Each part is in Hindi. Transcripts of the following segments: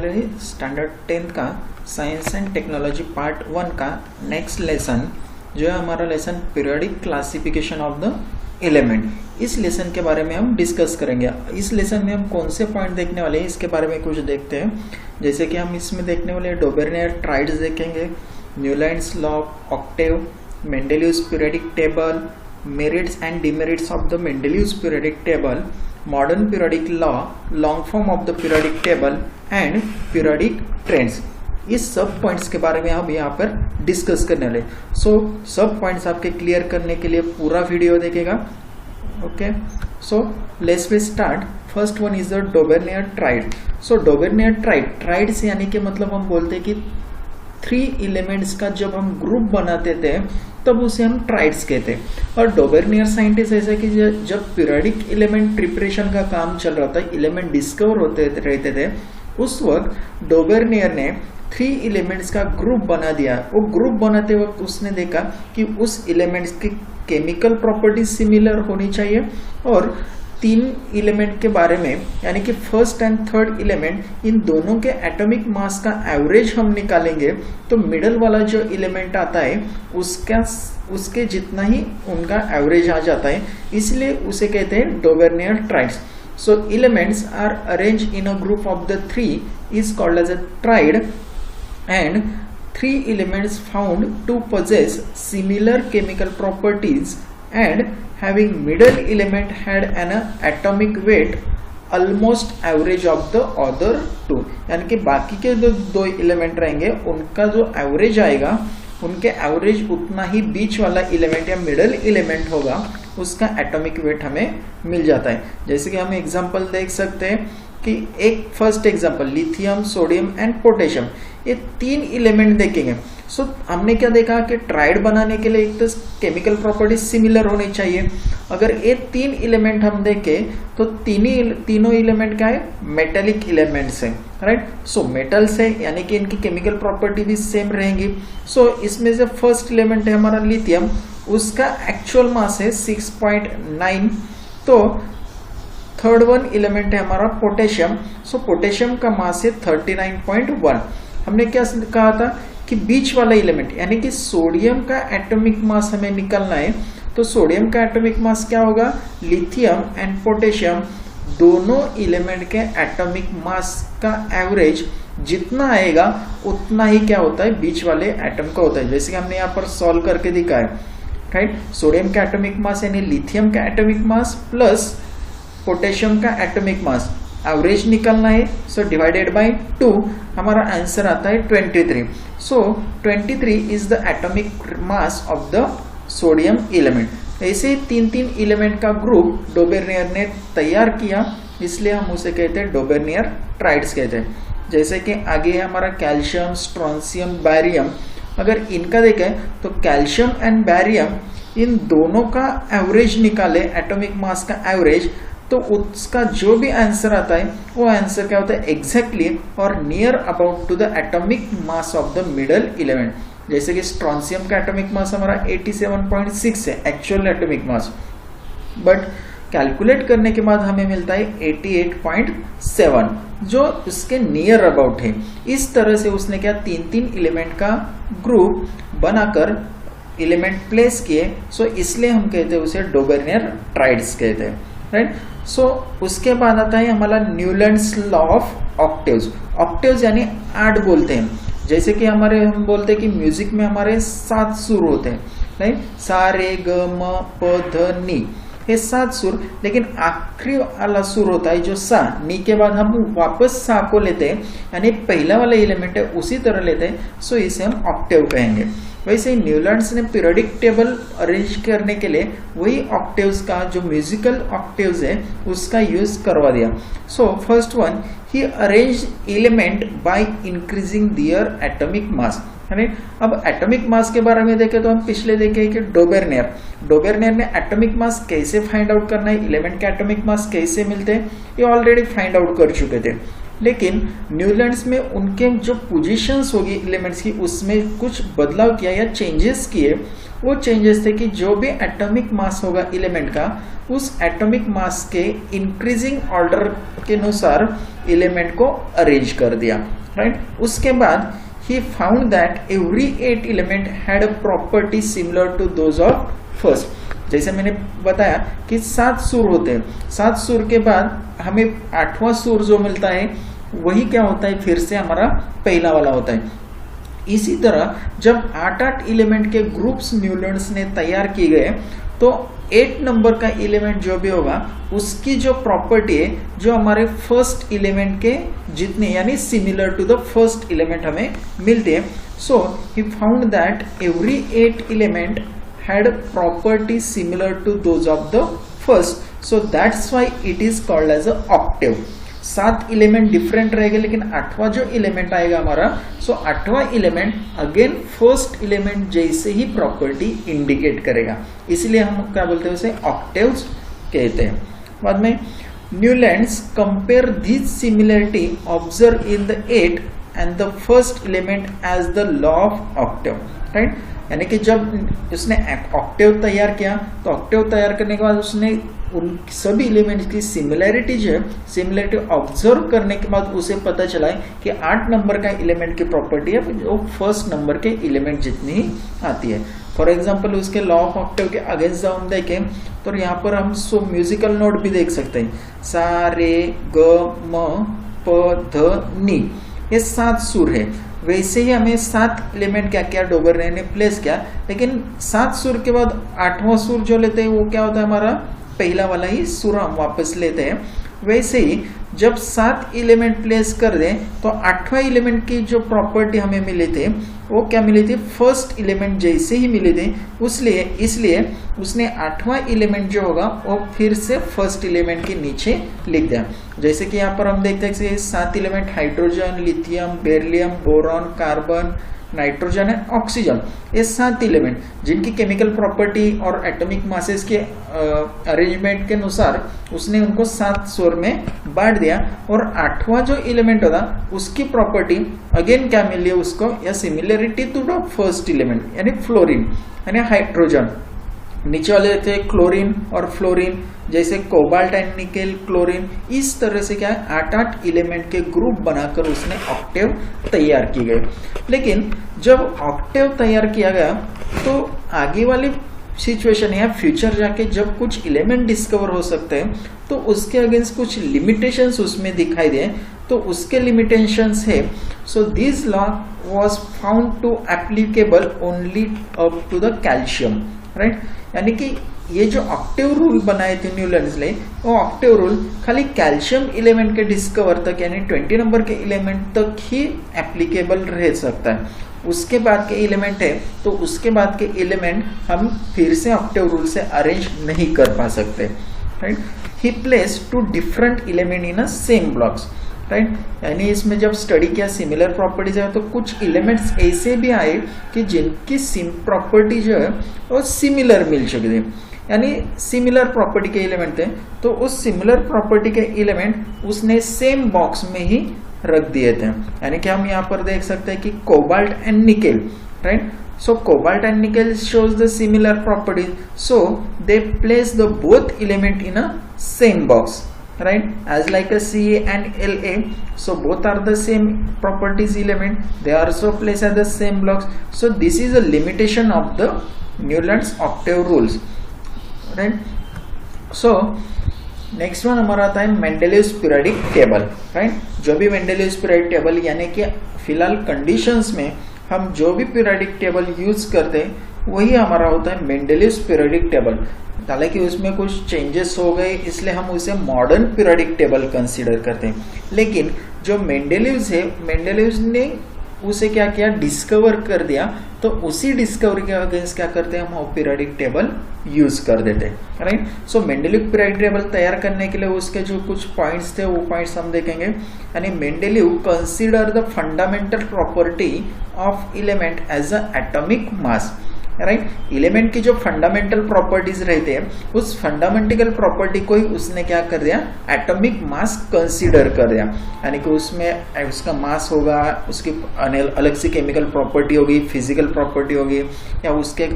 हमारे स्टैंडर्ड 10th का साइंस एंड टेक्नोलॉजी पार्ट 1 का नेक्स्ट लेसन जो है हमारा lesson periodic classification of the element. इस लेसन के बारे में हम डिस्कस करेंगे। इस लेसन में हम कौन से पॉइंट देखने वाले हैं इसके बारे में कुछ देखते हैं। जैसे कि हम इसमें देखने वाले डोबेर्नियर ट्राइड्स देखेंगे, Newlands law of octave, Mendeleev's periodic table, merits and demerits of the Mendeleev's periodic table, modern periodic law, long form of the periodic table and periodic trends. इस सब पॉइंट्स के बारे में हम यहाँ पर डिस्कस करने वाले। सब पॉइंट्स आपके क्लियर करने के लिए पूरा वीडियो देखेगा। Okay, so let's we start. First one is the Dobereiner triad. So Dobereiner triad से यानी कि मतलब हम बोलते हैं कि 3 एलिमेंट्स का जब हम ग्रुप बनाते थे तब उसे हम ट्राइड्स कहते हैं। और डोबेर्नियर साइंटिस्ट ऐसा कि जब पीरियोडिक एलिमेंट प्रिपरेशन का काम चल रहा था, एलिमेंट डिस्कवर होते रहते थे, उस वक्त डोबेर्नियर ने 3 एलिमेंट्स का ग्रुप बना दिया। वो ग्रुप बनाते वक्त उसने देखा कि उस एलिमेंट्स की केमिकल प्रॉपर्टीज सिमिलर होनी चाहिए और 3 एलिमेंट के बारे में यानी कि फर्स्ट एंड थर्ड एलिमेंट, इन दोनों के एटॉमिक मास का एवरेज हम निकालेंगे तो मिडल वाला जो एलिमेंट आता है उसके जितना ही उनका एवरेज आ जाता है, इसलिए उसे कहते हैं डोबेर्नियर triads. So elements are arranged in a group of the 3 is called as a triad, and 3 elements found to possess similar chemical properties and having middle element had an atomic weight almost average of the other 2। यानी कि बाकी के जो 2 एलिमेंट रहेंगे उनका जो एवरेज आएगा, उनके एवरेज उतना ही बीच वाला एलिमेंट या मिडल एलिमेंट होगा उसका एटॉमिक वेट हमें मिल जाता है। जैसे कि हम एग्जांपल देख सकते हैं कि एक first example lithium, sodium and potassium, ये 3 एलिमेंट देखेंगे। सो हमने क्या देखा कि ट्राइड बनाने के लिए एक तो केमिकल प्रॉपर्टीज सिमिलर होनी चाहिए। अगर ये 3 एलिमेंट हम देखें तो तीनों एलिमेंट क्या है, मेटेलिक एलिमेंट्स है, राइट। सो मेटल्स है यानी कि इनकी केमिकल प्रॉपर्टी भी सेम रहेंगी। सो इसमें से फर्स्ट एलिमेंट है हमारा लिथियम, उसका एक्चुअल मास है 6.9। तो थर्ड वन एलिमेंट है हमारा पोटेशियम। सो पोटेशियम का मास है 39.1। हमने क्या कहा था कि बीच वाला एलिमेंट यानी कि सोडियम का एटॉमिक मास हमें निकालना है। तो सोडियम का एटॉमिक मास क्या होगा, लिथियम एंड पोटेशियम दोनों एलिमेंट के एटॉमिक मास का एवरेज जितना आएगा उतना ही क्या होता है, बीच वाले एटम का होता है। जैसे कि हमने यहाँ पर सॉल्व करके दिखाया, राइट। सोडियम का एटॉमिक मास यानी लिथियम का एटॉमिक मास प्लस पोटेशियम का एटॉमिक मास, एवरेज निकालना है। सो डिवाइडेड बाय 2 हमारा आंसर आता है 23। सो 23 is the atomic mass of the sodium element. ऐसे 3 एलिमेंट का ग्रुप डोबेर्नियर ने तैयार किया, इसलिए हम उसे कहते हैं डोबेर्नियर ट्राइड्स कहते हैं। जैसे कि आगे है हमारा कैल्शियम, स्ट्रोंशियम, बैरियम। अगर इनका देखें तो कैल्शियम एंड बैरियम इन दोनों का एवरेज निकाले, एटॉमिक मास का एवरेज, तो उसका जो भी आंसर आता है वो आंसर क्या होता है, एग्जैक्टली और near about to the atomic mass of the middle element. जैसे कि स्ट्रोंशियम का एटॉमिक मास हमारा 87.6 है actual atomic mass, but calculate करने के बाद हमें मिलता है 88.7 जो उसके नियर अबाउट है। इस तरह से उसने क्या 3 एलिमेंट का ग्रुप बनाकर एलिमेंट प्लेस किए। सो इसलिए हम कहते हैं उसे डोबेर्नियर ट्राइड्स कहते हैं, राइट। सो उसके बाद आता है हमारा Newlands law of octaves. Octaves यानी 8 बोलते हैं। जैसे कि हम बोलते हैं कि म्यूजिक में हमारे 7 सुर होते हैं, राइट। सा रे ग म प ध नी, ये 7 सुर, लेकिन आखिरी वाला सुर होता है जो सा, नी के बाद हम वापस सा को लेते हैं, यानी पहला वाला एलिमेंट है उसी तरह लेते हैं। सो इसे हम ऑक्टेव कहेंगे। वैसे ही न्यूलैंड्स ने पीरियोडिक टेबल अरेंज करने के लिए वही ऑक्टेव्स का जो म्यूजिकल ऑक्टेव्स है उसका यूज करवा दिया। So first one, he arrange element by increasing their atomic mass. अब एटॉमिक मास के बारे में देखें तो हम पिछले देखे कि डोबेर्नियर ने एटॉमिक मास कैसे फाइंड आउट करना है, एलिमेंट के एटॉमिक मास कैसे मिलते हैं, ये ऑलरेडी फाइंड आउट कर चुके थे। लेकिन न्यूलैंड्स में उनके जो पोजीशंस होगी एलिमेंट्स की उसमें कुछ बदलाव किया या चेंजेस किए वो चेंजेस थे कि जो भी एटॉमिक मास होगा एलिमेंट का, उस एटॉमिक मास के इंक्रीजिंग ऑर्डर के अनुसार एलिमेंट को अरेंज कर दिया, राइट। उसके बाद he found that every 8 element had a property similar to those of first। जैसे मैंने बताया कि 7 सुर होते हैं, 7 सुर के बाद हमें 8वां सुर जो मिलता है वही क्या होता है, फिर से हमारा पहला वाला होता है। इसी तरह जब 8 एलिमेंट के ग्रुप्स न्यूटन्स ने तैयार किए गए तो 8 नंबर का एलिमेंट जो भी होगा उसकी जो प्रॉपर्टी है जो हमारे फर्स्ट एलिमेंट के जितने यानी similar to the first element हमें मिलते हैं। So he found that every 8 element had property similar to those of the first, so that's why it is called as a octave. 7 element different रहेगा लेकिन 8वां जो एलिमेंट आएगा हमारा, सो 8वां एलिमेंट अगेन फर्स्ट एलिमेंट जैसे ही प्रॉपर्टी इंडिकेट करेगा, इसलिए हम क्या बोलते हैं उसे ऑक्टेव्स कहते हैं। बाद में Newlands compare this similarity observe in the 8 and the first element as the law of octave, right. यानी कि जब उसने ऑक्टेव तैयार किया तो ऑक्टेव तैयार करने के बाद उसने उन सभी एलिमेंट्स की सिमिलैरिटी जो है, सिमिलैरिटी ऑब्जर्व करने के बाद उसे पता चला है कि 8 नंबर का एलिमेंट की प्रॉपर्टी है वो फर्स्ट नंबर के एलिमेंट जितनी ही आती है। फॉर एग्जांपल उसके लॉ ऑफ ऑक्टेव के अगेंस्ट हम देखें तो यहाँ पर हम सो म्यूजिकल नोट भी देख सकते हैं, सा रे ग म प ध नी, ये 7 सुर है। वैसे ही हमें 7 एलिमेंट क्या क्या डोगरे ने प्लेस किया, लेकिन 7 सुर के बाद 8वां सुर जो लेते हैं वो क्या होता है, हमारा पहला वाला ही सुर हम वापस लेते हैं। वैसे ही जब 7 एलिमेंट प्लेस कर दें तो 8वां एलिमेंट की जो प्रॉपर्टी हमें मिले थे वो क्या मिली थी, फर्स्ट एलिमेंट जैसे ही मिले थे, इसलिए उसने 8वां एलिमेंट जो होगा वो फिर से फर्स्ट एलिमेंट के नीचे लिख दिया। जैसे कि यहाँ पर हम देखते हैं कि 7 element hydrogen, lithium, beryllium, boron, carbon, nitrogen and oxygen, ये 7 एलिमेंट जिनकी केमिकल प्रॉपर्टी और एटॉमिक मासेस के अरेंजमेंट के अनुसार उसने उनको 7 सुर में बांट दिया। और 8वां जो एलिमेंट होगा उसकी प्रॉपर्टी अगेन क्या मिली है उसको, या similarity to the first element यानी फ्लोरीन यानी हाइड्रोजन। नीचे वाले थे क्लोरीन और फ्लोरीन, जैसे कोबाल्ट एंड निकेल, क्लोरीन, इस तरह से क्या है 8 एलिमेंट के ग्रुप बनाकर उसने ऑक्टेव तैयार की गई। लेकिन जब ऑक्टेव तैयार किया गया तो आगे वाली सिचुएशन या फ्यूचर जाके जब कुछ एलिमेंट डिस्कवर हो सकते हैं तो उसके अगेंस्ट कुछ लिमिटेशंस उसमें दिखाई दे, तो उसके लिमिटेशंस है। So this law was found to applicable only up to the calcium, right. यानी कि ये जो ऑक्टेव रूल बनाए थे न्यूलैंड्स ने, वो ऑक्टेव रूल खाली कैल्शियम एलिमेंट के डिस्कवर तक यानी 20 नंबर के एलिमेंट तक ही एप्लीकेबल रह सकता है। उसके बाद के एलिमेंट है तो उसके बाद के एलिमेंट हम फिर से ऑक्टेव रूल से अरेंज नहीं कर पा सकते, right. He place 2 different element in a same blocks, right. यानी इसमें जब स्टडी किया सिमिलर प्रॉपर्टीज है तो कुछ एलिमेंट्स ऐसे भी आए कि जिनकी प्रॉपर्टी जो है वो सिमिलर मिल चुके थे, यानी सिमिलर प्रॉपर्टी के एलिमेंट थे, तो उस सिमिलर प्रॉपर्टी के एलिमेंट उसने सेम बॉक्स में ही रख दिए थे। यानी कि हम यहाँ पर देख सकते हैं कि cobalt and nickel, right. So cobalt and nickel shows the similar properties, so they place the both element in a same box, right, as like a Ca and La, so both are the same properties element, they are also placed at the same blocks. So this is a limitation of the Newland's octave rules, right. So next one हमारा आता है मेंडेलिव्स पीरियोडिक टेबल, राइट। जो भी मेंडेलिव्स पीरियोडिक टेबल यानी कि फिलहाल कंडीशंस में हम जो भी पीरियोडिक टेबल यूज करते हैं वही हमारा होता है मेंडेलिव्स पीरियोडिक टेबल। हालांकि उसमें कुछ चेंजेस हो गए इसलिए हम उसे मॉडर्न पीरियोडिक टेबल कंसीडर करते हैं, लेकिन जो मेंडेलिव्स है, मेंडेलिव्स ने उसे क्या किया, डिस्कवर कर दिया, तो उसी डिस्कवरी के अगेंस्ट क्या करते हैं हम पीरियोडिक टेबल यूज कर देते हैं, राइट। सो मेंडेलिव पीरियोडिक टेबल तैयार करने के लिए उसके जो कुछ पॉइंट्स थे वो पॉइंट्स हम देखेंगे। यानी Mendeleev consider the fundamental property of element as a atomic mass, right. Element की जो फंडामेंटल प्रॉपर्टीज रहते हैं उस फंडामेंटल प्रॉपर्टी को ही उसने क्या कर दिया, एटॉमिक मास कंसीडर कर दिया, यानी कि उसमें उसका मास होगा, उसकी अलग से केमिकल प्रॉपर्टी होगी, फिजिकल प्रॉपर्टी होगी, या उसके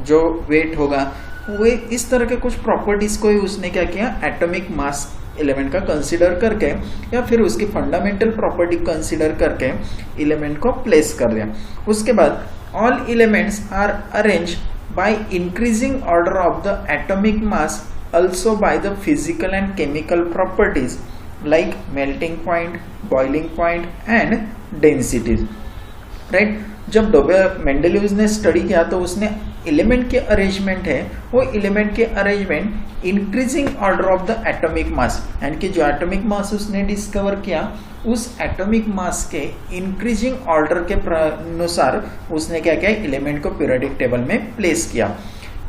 जो वेट होगा, वे इस तरह के कुछ प्रॉपर्टीज को ही उसने क्या किया, एटॉमिक मास एलिमेंट का कंसीडर करके या फिर उसकी फंडामेंटल प्रॉपर्टी कंसीडर करके एलिमेंट को प्लेस कर दिया। उसके बाद all elements are arranged by increasing order of the atomic mass, also by the physical and chemical properties like melting point, boiling point and densities, right। जब मेंडेलिव्स ने स्टडी किया तो उसने एलिमेंट के अरेंजमेंट है वो एलिमेंट के arrangement increasing order of the atomic mass, यानी कि जो एटॉमिक मास उसने डिस्कवर किया उस एटॉमिक मास के इंक्रीजिंग ऑर्डर के अनुसार उसने क्या किया, एलिमेंट को पीरियोडिक टेबल में प्लेस किया।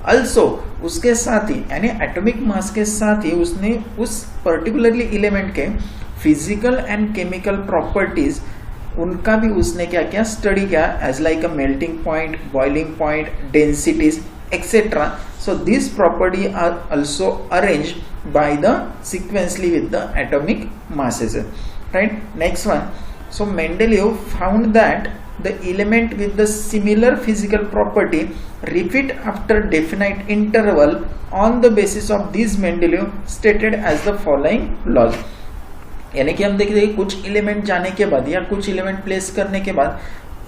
अल्सो उसके साथ ही यानी एटॉमिक मास के साथ ही उसने उस पर्टिकुलरली एलिमेंट के फिजिकल एंड केमिकल प्रॉपर्टीज उनका भी उसने क्या किया, स्टडी किया, as like a melting point, boiling point, densities etcetera. So this property are also arranged by the sequentially with the atomic masses, right। Next one, so Mendeleev found that the element with the similar physical property repeat after definite interval on the basis of these Mendeleev stated as the following laws, यानी कि हम देखते हैं कुछ एलिमेंट जाने के बाद या कुछ एलिमेंट प्लेस करने के बाद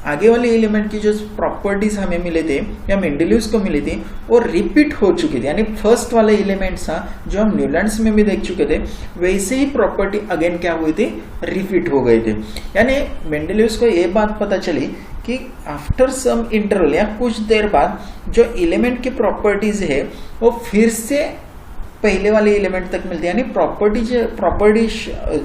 आगे वाले एलिमेंट की जो प्रॉपर्टीज हमें मिले थे या मेंडेलिव्स को मिली थी वो रिपीट हो चुकी थी, यानी फर्स्ट वाले एलिमेंट्स था जो हम न्यूलैंड्स में भी देख चुके थे वैसे ही प्रॉपर्टी अगेन क्या हुई थी, रिपीट हो गए थे। यानी मेंडेलिव्स को ये बात पता चली कि आफ्टर सम इंटरवल या कुछ देर बाद जो एलिमेंट की प्रॉपर्टीज है वो फिर से पहले वाले एलिमेंट तक मिलते हैं, यानी प्रॉपर्टीज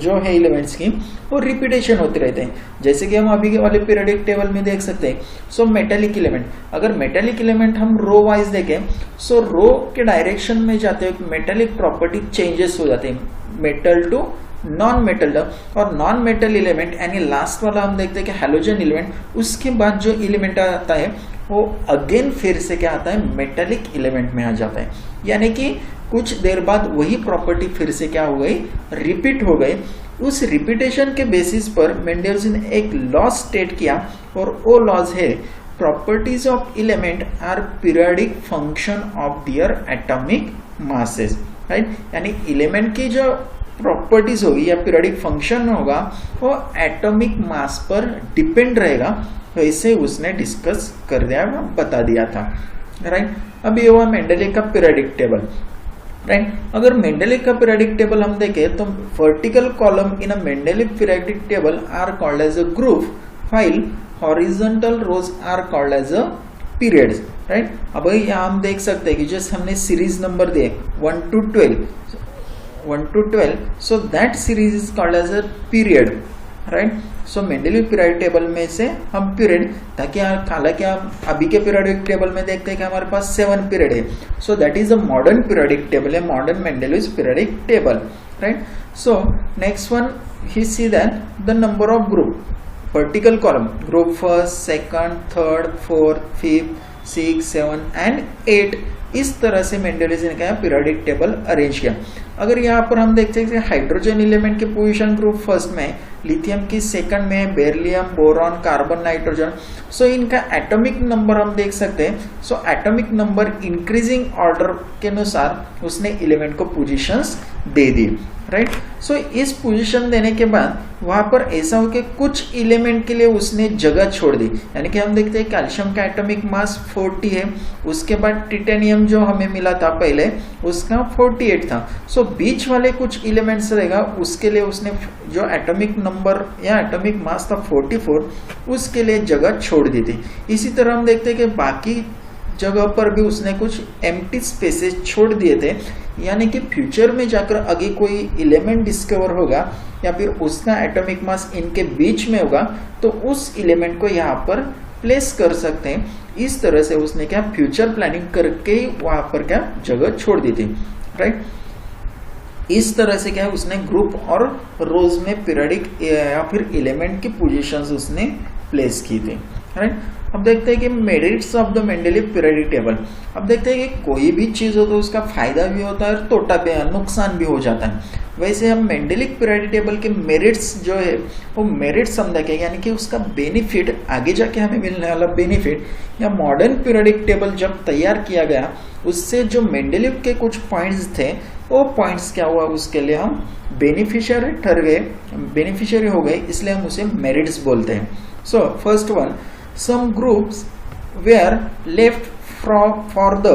जो है एलिमेंट्स की वो रिपीटेशन होते रहते हैं। जैसे कि हम अभी के वाले पीरियोडिक टेबल में देख सकते हैं। सो मेटेलिक एलिमेंट, अगर मेटेलिक एलिमेंट हम रो वाइज देखें सो रो के डायरेक्शन में जाते हुए मेटेलिक प्रॉपर्टी चेंजेस हो जाते हैं, मेटल टू नॉन मेटल, और नॉन मेटल एलिमेंट यानी लास्ट वाला हम देखते हैं कि हैलोजन एलिमेंट, उसके बाद जो एलिमेंट आता है वो अगेन फिर से क्या आता है, मेटेलिक एलिमेंट में आ जाता है। यानी कि कुछ देर बाद वही प्रॉपर्टी फिर से क्या हो गई, रिपीट हो गई। उस रिपीटेशन के बेसिस पर मेंडेलिव्स ने एक लॉ स्टेट किया और वो लॉज है properties of element are periodic function of their atomic masses, right. यानी एलिमेंट की जो प्रॉपर्टीज होगी या पीरियोडिक फंक्शन होगा वो एटॉमिक मास पर डिपेंड रहेगा, वैसे उसने डिस्कस कर दिया, बता दिया था, राइट। अब ये हुआ मेंडेलिव का पीरियोडिक टेबल, राइट। अगर मेंडेलिव का पीरियोडिक टेबल हम देखें तो vertical column in a Mendeleev periodic table are called as a group, while horizontal rows are called as a periods, right। अब यहाँ हम देख सकते हैं कि जैसे हमने सीरीज नंबर दिए 1 to 12, so that series is called as a period, right। So Mendeleev periodic table में से हम पीरियड, ताकि हालांकि हम अभी के पीरियोडिक टेबल में देखते हैं कि हमारे पास 7 पीरियड है, so that is a modern periodic table, है modern Mendeleev periodic table, right. So next one he see that the number of group, vertical column, group first, second, third, fourth, fifth, 6, 7 and 8, इस तरह से मेंडेलिव ने क्या पीरियोडिक टेबल अरेंज किया। अगर यहाँ पर हम देखते हैं हाइड्रोजन एलिमेंट के पोजीशन ग्रुप फर्स्ट में, लिथियम की सेकंड में, बेरिलियम, बोरॉन, कार्बन, नाइट्रोजन, सो इनका एटॉमिक नंबर हम देख सकते हैं। So atomic number increasing order के अनुसार उसने एलिमेंट को पोजीशंस दे दी, राइट। सो इस पोजीशन देने के बाद वहां पर ऐसा हो कि कुछ एलिमेंट के लिए उसने जगह छोड़ दी, यानी कि हम देखते हैं कैल्शियम का एटॉमिक मास 40 है, उसके बाद टिटेनियम जो हमें मिला था पहले उसका 48 था। सो बीच वाले कुछ एलिमेंट्स रहेगा उसके लिए उसने जो एटॉमिक नंबर या एटॉमिक मास था 44, उसके लिए जगह छोड़ दी थी। इसी तरह हम देखते हैं कि बाकी जगह पर भी उसने कुछ एम्प्टी स्पेसेस छोड़ दिए थे, यानी कि फ्यूचर में जाकर आगे कोई एलिमेंट डिस्कवर होगा या फिर उसका एटॉमिक मास इनके बीच में होगा तो उस एलिमेंट को यहाँ पर प्लेस कर सकते हैं। इस तरह से उसने क्या फ्यूचर प्लानिंग करके ही वहां पर क्या जगह छोड़ दी थी, राइट। इस तरह से क्या है उसने ग्रुप और रोज में पीरियोडिक या फिर एलिमेंट की पोजीशंस उसने प्लेस की थी, राइट। अब देखते हैं कि merits of the Mendeleev periodic table. अब देखते हैं कि कोई भी चीज हो तो उसका फायदा भी होता है और तोटा भी, नुकसान भी हो जाता है। वैसे हम मेंडलीव पीरियोडिक टेबल के मेरिट्स जो है वो मेरिट्स हम देखेंगे, यानी कि उसका बेनिफिट, आगे जाके हमें मिलने वाला बेनिफिट, या मॉडर्न पीरियोडिक टेबल जब तैयार किया गया उससे जो मेंडलीव के कुछ पॉइंट्स थे वो पॉइंट्स क्या हुआ, उसके लिए हम बेनिफिशियरी हो गए, इसलिए हम उसे मेरिट्स बोलते हैं। So first one, some groups were left for the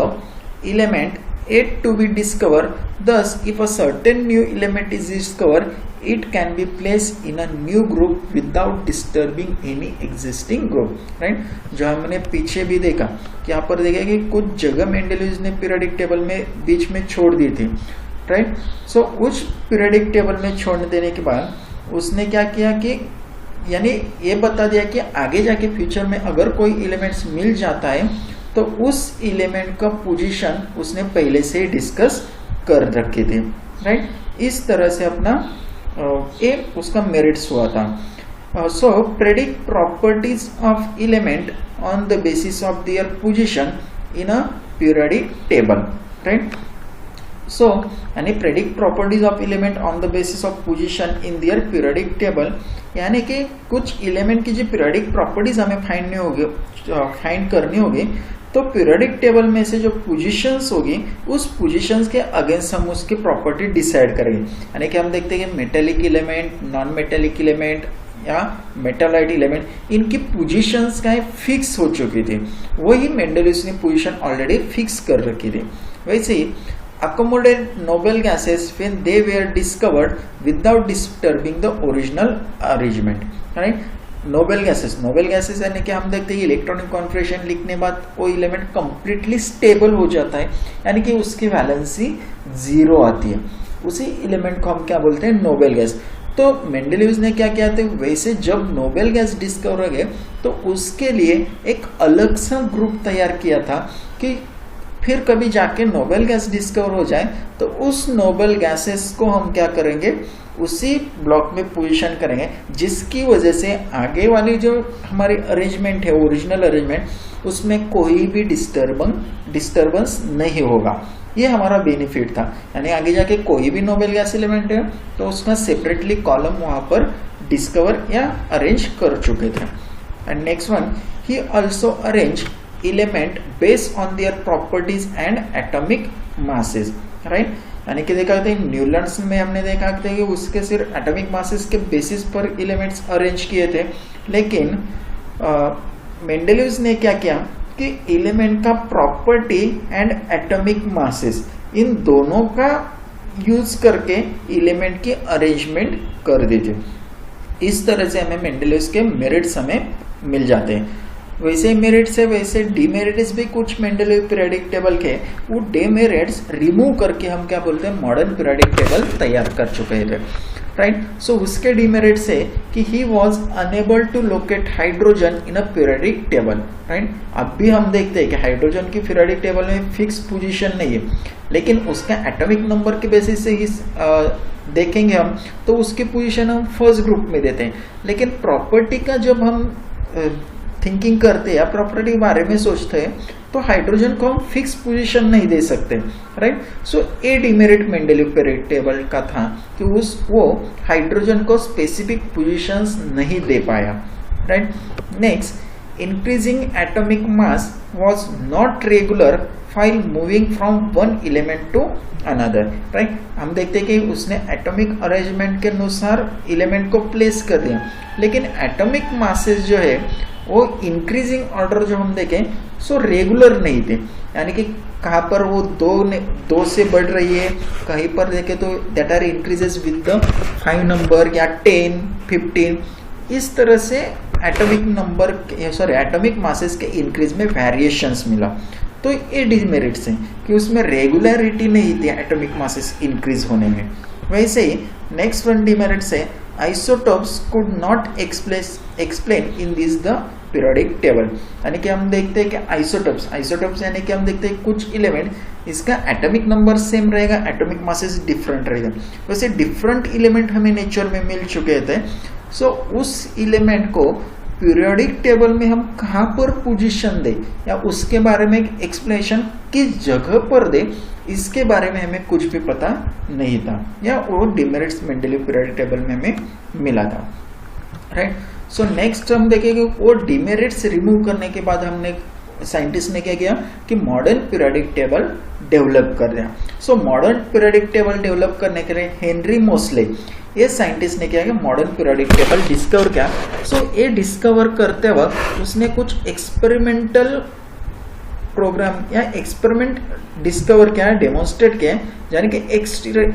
element yet to be discovered. Thus, if a certain new element is discovered, it can be placed in a new group without disturbing any existing group. Right? जो हमने पीछे भी देखा कि यहाँ पर देखा कि कुछ जगह मेंडलीव ने पीरियोडिक टेबल में बीच में छोड़ दी थी, राइट। सो उस पीरियोडिक टेबल में छोड़ देने के बाद उसने क्या किया कि यानी ये बता दिया कि आगे जाके फ्यूचर में अगर कोई एलिमेंट्स मिल जाता है तो उस एलिमेंट का पोजीशन उसने पहले से डिस्कस कर रखे थे, राइट। इस तरह से अपना ये उसका मेरिट्स हुआ था। So predict properties of element on the basis of their position in a periodic table, right. So यानी predict properties of element on the basis of position in their periodic table, यानी कि कुछ एलिमेंट की जो पीरियोडिक प्रॉपर्टीज हमें फाइंड करनी होगी तो पीरियोडिक टेबल में से जो पोजीशंस होगी उस पोजीशंस के अगेंस्ट हम उसकी प्रॉपर्टी डिसाइड करेंगे। यानी कि हम देखते हैं कि metallic element, non metallic element या मेटालाइट एलिमेंट, इनकी पोजीशंस का फिक्स हो चुकी थी, वही मेंडलीव ने पोजीशन ऑलरेडी फिक्स कर रखी थी। वैसे ही accommodate noble gases when they were discovered without disturbing the original arrangement, right? Noble gases यानी कि हम देखते हैं इलेक्ट्रॉनिक कॉन्फिगरेशन लिखने बाद कोई एलिमेंट कंप्लीटली स्टेबल हो जाता है, यानी कि उसकी वैलेंसी 0 आती है, उसी एलिमेंट को हम क्या बोलते हैं, नोबेल गैस। तो मेंडलीव ने क्या किया था, वैसे जब नोबेल गैस डिस्कवर हो गए तो उसके लिए एक अलग सा ग्रुप तैयार किया था कि फिर कभी जाके नोबेल गैस डिस्कवर हो जाए तो उस नोबेल गैसेस को हम क्या करेंगे, उसी ब्लॉक में पोजीशन करेंगे, जिसकी वजह से आगे वाली जो हमारी अरेंजमेंट है, ओरिजिनल अरेंजमेंट, उसमें कोई भी डिस्टर्बेंस नहीं होगा। ये हमारा बेनिफिट था, यानी आगे जाके कोई भी नोबेल गैस एलिमेंट है तो उसका सेपरेटली कॉलम वहां पर डिस्कवर या अरेंज कर चुके थे। And next one, he also arrange element based on their properties and atomic masses, right? यानी कि देखा था न्यूलैंड्स में हमने देखा था कि उसके सिर्फ एटॉमिक मासेस के बेसिस पर एलिमेंट्स अरेंज किए थे, लेकिन मेंडलीव ने क्या किया कि एलिमेंट का प्रॉपर्टी एंड एटॉमिक मासेस, इन दोनों का यूज करके एलिमेंट की अरेंजमेंट कर दी थी। इस तरह से हमें मेंडलीव के मेरिट्स हमें मिल जाते हैं। वैसे मेरिट्स है, वैसे डीमेरिट्स भी कुछ मेंडलीव पीरियोडिक टेबल के, वो डीमेरिट्स रिमूव करके हम क्या बोलते हैं, मॉडर्न पीरियोडिक टेबल तैयार कर चुके थे, राइट। सो उसके डीमेरिट्स है कि he was unable to locate hydrogen in a periodic table, right. अब भी हम देखते हैं कि हाइड्रोजन की पीरियोडिक टेबल में फिक्स पोजीशन नहीं है, लेकिन उसका एटॉमिक नंबर के बेसिस से ही देखेंगे हम तो उसकी पोजीशन हम फर्स्ट ग्रुप में देते हैं। लेकिन प्रॉपर्टी का जब हम थिंकिंग करते हैं या प्रॉपर्टी के बारे में सोचते हैं तो हाइड्रोजन को हम फिक्स पोजीशन नहीं दे सकते, राइट। सो ए डीमेरिट मेंडलीव पीरियोडिक टेबल का था कि वो हाइड्रोजन को स्पेसिफिक पोजीशंस नहीं दे पाया, right. Next, increasing atomic mass was not regular while moving from one element to another, right. हम देखते हैं कि उसने एटॉमिक अरेंजमेंट के अनुसार एलिमेंट को प्लेस कर दिया, लेकिन एटॉमिक मासेस जो है वो इंक्रीजिंग ऑर्डर जो हम देखें सो रेगुलर नहीं थे, यानी कि कहाँ पर वो दो से बढ़ रही है, कहीं पर देखें तो that are increases with the 5 number या 10, 15, इस तरह से एटॉमिक मासेस के इंक्रीज में वेरिएशंस मिला। तो ये डिमेरिट्स हैं कि उसमें रेगुलरिटी नहीं थी एटॉमिक मासेस इंक्रीज होने में। वैसे ही नेक्स्ट वन डिमेरिट्स है, isotopes could not explain in this the periodic table, यानी कि हम देखते हैं कि आइसोटोप्स यानी कि हम देखते हैं कुछ एलिमेंट इसका एटॉमिक नंबर सेम रहेगा, एटॉमिक मासेस डिफरेंट रहेगा। वैसे डिफरेंट एलिमेंट हमें नेचर में मिल चुके थे, सो उस एलिमेंट को पीरियोडिक टेबल में हम कहाँ पर पोजीशन दे या उसके बारे में एक्सप्लेनेशन किस जगह पर दे, इसके बारे में हमें कुछ भी पता नहीं था, या वो डिमेरिट्स मेंडलीव पीरियोडिक टेबल में हमें मिला था, राइट। सो नेक्स्ट हम देखेंगे वो डिमेरिट्स रिमूव करने के बाद हमने साइंटिस्ट ने क्या किया कि मॉडर्न पीरियोडिक टेबल डेवलप कर दिया। So modern periodic table develop करने के लिए हेनरी मोस्ले ये साइंटिस्ट ने क्या किया, मॉडर्न पीरियोडिक टेबल डिस्कवर किया। सो ये डिस्कवर करते वक्त उसने कुछ एक्सपेरिमेंटल प्रोग्राम या एक्सपेरिमेंट डिस्कवर किया, डेमोन्स्ट्रेट किया, यानी कि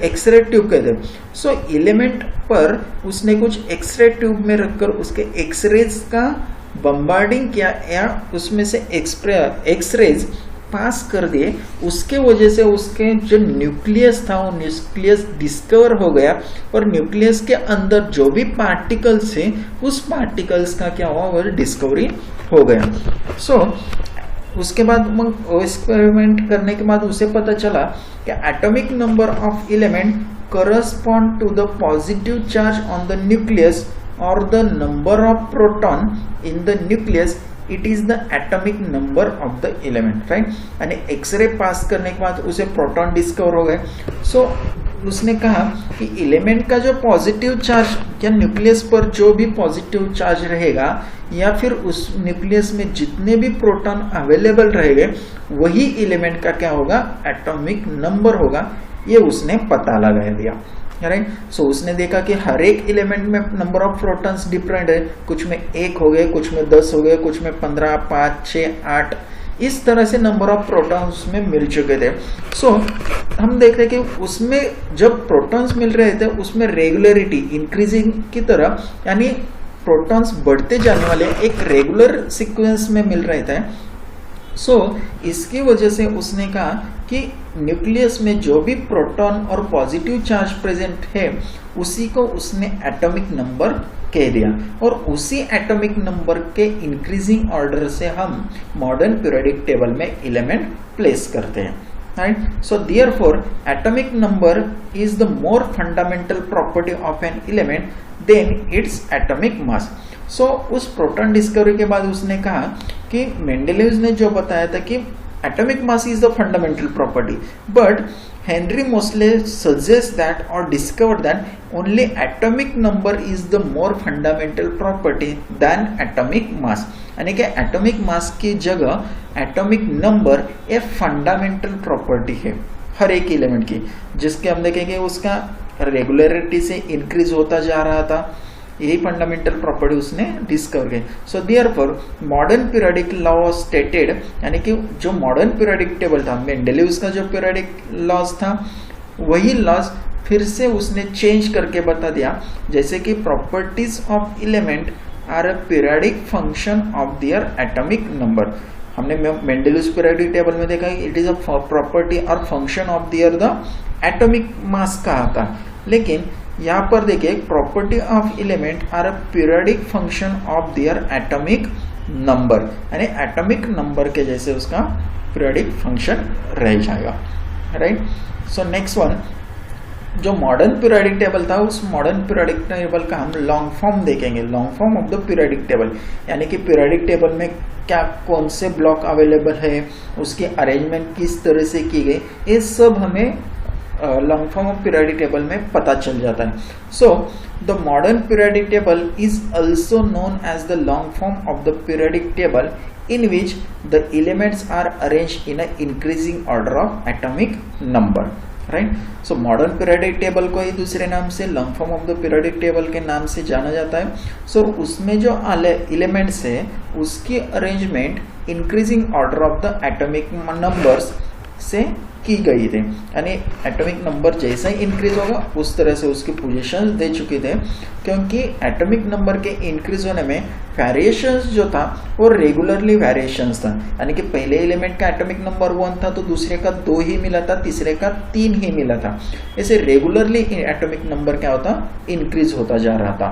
एक्सरे ट्यूब कहते हैं। सो एलिमेंट पर उसने कुछ एक्सरे ट्यूब में रखकर उसके एक्सरेज का बम्बार्डिंग किया या उसमें से एक्सरेज पास कर दिए, उसके वजह से उसके जो न्यूक्लियस था वो न्यूक्लियस डिस्कवर हो गया, और न्यूक्लियस के अंदर जो भी पार्टिकल्स थे उस पार्टिकल्स का क्या हुआ, वो डिस्कवरी हो गया। सो उसके बाद एक्सपेरिमेंट करने के बाद उसे पता चला कि atomic number of element correspond to the positive charge on the nucleus और the number of proton in the nucleus, it is the atomic number of the element, right. यानी एक्सरे पास करने के बाद उसे प्रोटॉन डिस्कवर हो गए। सो उसने कहा कि एलिमेंट का जो पॉजिटिव चार्ज या न्यूक्लियस पर जो भी पॉजिटिव चार्ज रहेगा या फिर उस न्यूक्लियस में जितने भी प्रोटॉन अवेलेबल रहेंगे वही एलिमेंट का क्या होगा, एटॉमिक नंबर होगा। ये उसने पता लगा दिया, राइट। सो उसने देखा कि हर एक एलिमेंट में नंबर ऑफ प्रोटॉन्स डिफरेंट है, कुछ में 1 हो गए, कुछ में 10 हो गए, कुछ में 15, 5, 6, 8, इस तरह से नंबर ऑफ प्रोटॉन्स में मिल चुके थे। सो हम देख रहे कि उसमें जब प्रोटॉन्स मिल रहे थे उसमें रेगुलरिटी इंक्रीजिंग की तरह, यानी प्रोटॉन्स बढ़ते जाने वाले एक रेगुलर सीक्वेंस में मिल रहे थे। सो इसकी वजह से उसने कहा कि न्यूक्लियस में जो भी प्रोटॉन और पॉजिटिव चार्ज प्रेजेंट है उसी को उसने एटॉमिक नंबर कह दिया, और उसी एटॉमिक नंबर के इंक्रीजिंग ऑर्डर से हम मॉडर्न पीरियोडिक टेबल में एलिमेंट प्लेस करते हैं, right. So therefore atomic number is the more fundamental property of an element than its atomic mass. So उस प्रोटॉन डिस्कवरी के बाद उसने कहा कि मेंडेलीव ने जो बताया था कि atomic mass is the fundamental property, but Henry Moseley suggest that और discover that only atomic number is the more fundamental property than atomic mass, यानी कि एटॉमिक मास की जगह एटॉमिक नंबर एक फंडामेंटल प्रॉपर्टी है हर एक एलिमेंट की, जिसके हम देखेंगे उसका रेगुलरिटी से इंक्रीज होता जा रहा था। यही फंडामेंटल प्रॉपर्टी उसने डिस्कवर की। So therefore modern periodic law stated, यानी कि जो मॉडर्न पीरियोडिक टेबल था, मेंडेलीव का जो पीरियोडिक लॉज था वही लॉज फिर से उसने चेंज करके बता दिया, जैसे कि properties of element are a periodic function of their atomic number. हमने मेंडेलीव पीरियोडिक टेबल में देखा कि इट इज अ प्रॉपर्टी और function of their the atomic mass कहा था, लेकिन यहाँ पर देखिए property of element are a periodic function of their atomic number, यानी एटॉमिक नंबर के जैसे उसका पीरियोडिक फंक्शन रह जाएगा, राइट। सो नेक्स्ट वन, जो मॉडर्न पीरियोडिक टेबल था उस मॉडर्न पीरियोडिक टेबल का हम लॉन्ग फॉर्म देखेंगे, long form of the periodic table, यानी कि पीरियोडिक टेबल में क्या कौन से ब्लॉक अवेलेबल है, उसकी अरेंजमेंट किस तरह से की गई, ये सब हमें long form of periodic table में पता चल जाता है। So the modern periodic table is also known as the long form of the periodic table in which the elements are arranged in an increasing order of atomic number, right? So modern periodic table को ही दूसरे नाम से long form of the periodic table के नाम से जाना जाता है। सो उसमें जो एलिमेंट्स है उसकी arrangement increasing order of the atomic numbers से की गई थी, यानी एटॉमिक नंबर जैसा ही इंक्रीज होगा उस तरह से उसकी पोजीशंस दे चुके थे, क्योंकि एटॉमिक नंबर के इंक्रीज होने में वेरिएशंस जो था वो रेगुलरली वेरिएशंस था, यानी कि पहले एलिमेंट का एटॉमिक नंबर 1 था तो दूसरे का 2 ही मिला था, तीसरे का 3 ही मिला था, ऐसे रेगुलरली एटॉमिक नंबर क्या होता, इंक्रीज होता जा रहा था,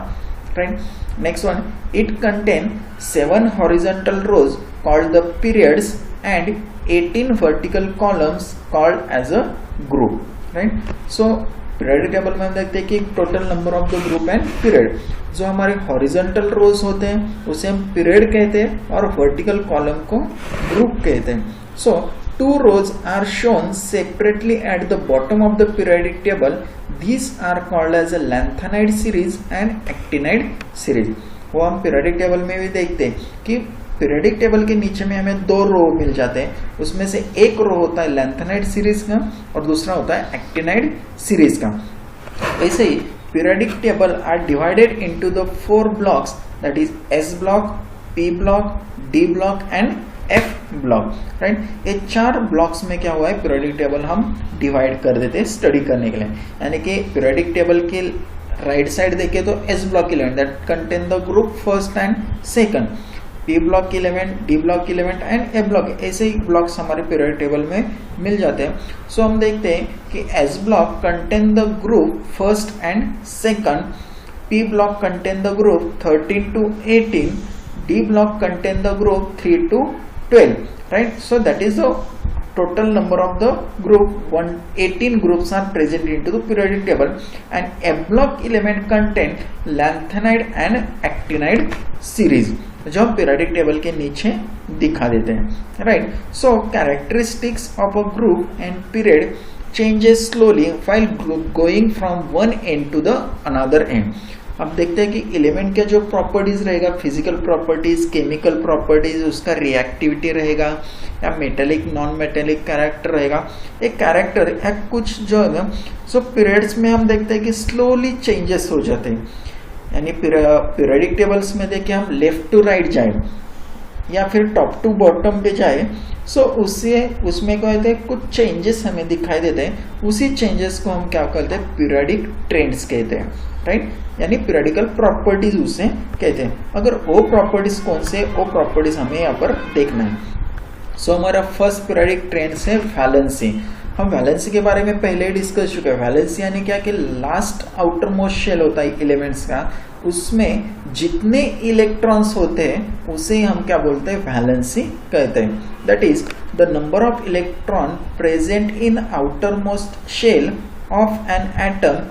right. Next one, it contain 7 horizontal rows called the periods and 18 vertical columns called as a group, right? So periodic table में हम देखते हैं कि total number of the group and period. जो हमारे हॉरिजॉन्टल रोज होते हैं उसे हम पीरियड कहते हैं और वर्टिकल कॉलम को ग्रुप कहते हैं। सो 2 rows are shown separately at the bottom of the periodic table. These are called as a lanthanide series and actinide series. वो हम पीरियोडिक टेबल में भी देखते हैं कि पीरियोडिक टेबल के नीचे में हमें 2 रो मिल जाते हैं, उसमें से एक रो होता है लैंथेनाइड सीरीज का और दूसरा होता है एक्टिनाइड सीरीज का। ऐसे ही periodic table are divided into the 4 blocks, that is s block, p block, d block and f block, right. ये 4 ब्लॉक्स में क्या हुआ है, पीरियोडिक टेबल हम डिवाइड कर देते हैं स्टडी करने के लिए। यानी कि पीरियोडिक टेबल के राइट साइड देखे तो S block element that contain the group first and second, P block की एलिमेंट, डी ब्लॉक की एलिमेंट एंड ए ब्लॉक, ऐसे ही ब्लॉक्स हमारे पीरियोडिक टेबल में मिल जाते हैं। सो हम देखते हैं कि S block contain the group first and second, P block contain the group 13 to 18, D block contain the group 3 to 12, right? So that is the total number of the group. 18 groups are present into the periodic table, and F block element contain lanthanide and actinide series, जो हम पीरियोडिक टेबल के नीचे दिखा देते हैं, right. So characteristics of a group and period changes slowly while going from one end to the another end. अब देखते हैं कि एलिमेंट के जो प्रॉपर्टीज रहेगा, फिजिकल प्रॉपर्टीज, केमिकल प्रॉपर्टीज, उसका रिएक्टिविटी रहेगा या मेटेलिक नॉन मेटेलिक कैरेक्टर रहेगा, एक कैरेक्टर या कुछ जो है ना, सो पीरियड्स में हम देखते हैं कि स्लोली चेंजेस हो जाते हैं। यानी पीरियोडिक टेबल्स में देखिए हम लेफ्ट टू राइट जाए या फिर टॉप टू बॉटम पे जाए, सो उसमें क्या होते हैं, कुछ चेंजेस हमें दिखाई देते हैं। उसी चेंजेस को हम क्या कहते हैं, पीरियोडिक ट्रेंड्स कहते हैं, राइट। यानी पीरियोडिकल प्रॉपर्टीज उसे कहते हैं। अगर वो प्रॉपर्टीज कौन से, वो प्रॉपर्टीज हमें यहाँ पर देखना है। सो हमारा फर्स्ट पीरियोडिक ट्रेंड्स है वैलेंसी। हम वैलेंसी के बारे में पहले ही डिस्कस चुके हैं। वैलेंसी यानी क्या कि लास्ट आउटर मोस्ट शेल होता है एलिमेंट्स का, उसमें जितने इलेक्ट्रॉन्स होते हैं उसे हम क्या बोलते हैं, वैलेंसी कहते हैं। That is the number of electron present in outermost shell of an atom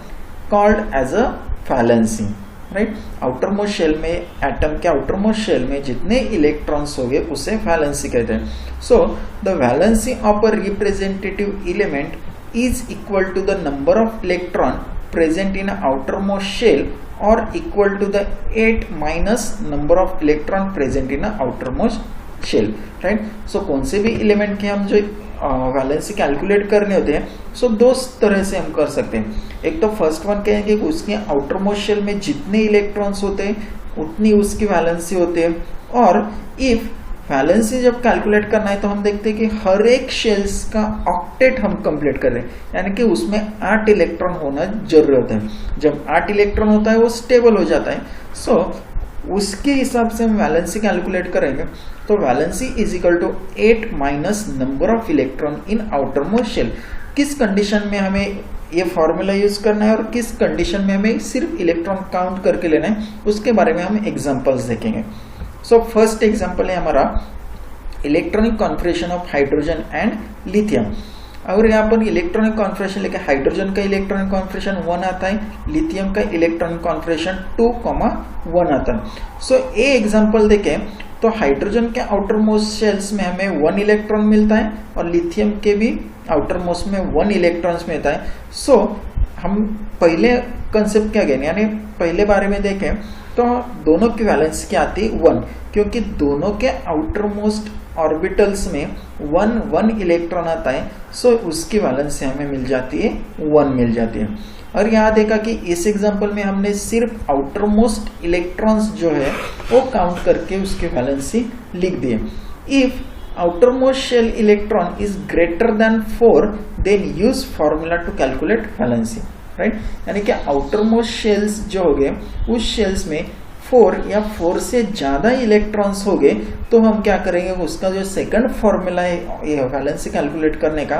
called as a valency, right. Outermost shell में, एटम के आउटर मोस्ट शेल में जितने इलेक्ट्रॉन्स हो गए उसे वैलेंसी कहते हैं। So the valency of a representative element is equal to the number of electron present in outermost shell or equal to the 8 minus number of electron present in outermost shell, right. So कौन से भी एलिमेंट के हम जो वैलेंसी कैलकुलेट करने होते हैं, सो 2 तरह से हम कर सकते हैं। एक तो फर्स्ट वन कहेंगे कि उसके आउटर मोस्ट शेल में जितने इलेक्ट्रॉन्स होते हैं उतनी उसकी वैलेंसी होती है, और इफ वैलेंसी जब कैलकुलेट करना है तो हम देखते हैं कि हर एक शेल्स का ऑक्टेट हम कंप्लीट कर रहे हैं, यानी कि उसमें 8 इलेक्ट्रॉन होना जरूरी होता है। जब 8 इलेक्ट्रॉन होता है वो स्टेबल हो जाता है। सो उसके हिसाब से हम वैलेंसी कैलकुलेट करेंगे, तो valency is equal to 8 minus number of electron in outermost shell. किस कंडीशन में हमें ये फॉर्मूला यूज करना है और किस कंडीशन में हमें सिर्फ इलेक्ट्रॉन काउंट करके लेना है, उसके बारे में हम एग्जांपल्स देखेंगे। सो फर्स्ट एग्जांपल है हमारा electronic configuration of hydrogen and lithium. अगर यहाँ पर इलेक्ट्रॉनिक कॉन्फिगरेशन लेके हाइड्रोजन का इलेक्ट्रॉनिक कॉन्फिगरेशन 1 आता है, लिथियम का इलेक्ट्रॉनिक कॉन्फिगरेशन 2,1 आता है। सो ये एग्जांपल देखें तो हाइड्रोजन के आउटर मोस्ट शेल्स में हमें 1 इलेक्ट्रॉन मिलता है और लिथियम के भी आउटर मोस्ट में 1 इलेक्ट्रॉन्स मिलता है। सो हम पहले कंसेप्ट क्या गए, यानी पहले बारे में देखें तो दोनों की वैलेंसी क्या आती है, 1, क्योंकि दोनों के आउटर मोस्ट ऑर्बिटल्स में 1 इलेक्ट्रॉन आता है। सो उसकी वैलेंसी हमें मिल जाती है 1 मिल जाती है। और यहाँ देखा कि इस एग्जांपल में हमने सिर्फ आउटर मोस्ट इलेक्ट्रॉन्स जो है वो काउंट करके उसकी वैलेंसी लिख दिए। If outermost shell electron is greater than 4 then use formula to calculate valency, right. यानी कि आउटर मोस्ट शेल्स जो हो गए उस शेल्स में 4 या 4 से ज्यादा इलेक्ट्रॉन्स हो गए तो हम क्या करेंगे, उसका जो सेकंड फॉर्मूला है ये वैलेंसी कैलकुलेट करने का,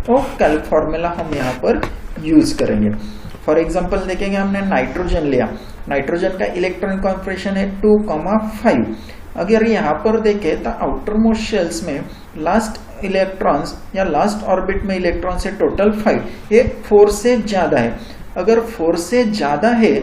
वो फॉर्मूला हम यहाँ पर यूज करेंगे। फॉर एग्जांपल देखेंगे, हमने नाइट्रोजन लिया, नाइट्रोजन का इलेक्ट्रॉनिक कॉन्फिगरेशन है 2,5, अगर यहाँ पर देखें तो आउटर मोस्ट शेल्स में लास्ट इलेक्ट्रॉन्स या लास्ट ऑर्बिट में इलेक्ट्रॉन से टोटल 5, ये 4 से ज्यादा है। अगर 4 से ज्यादा है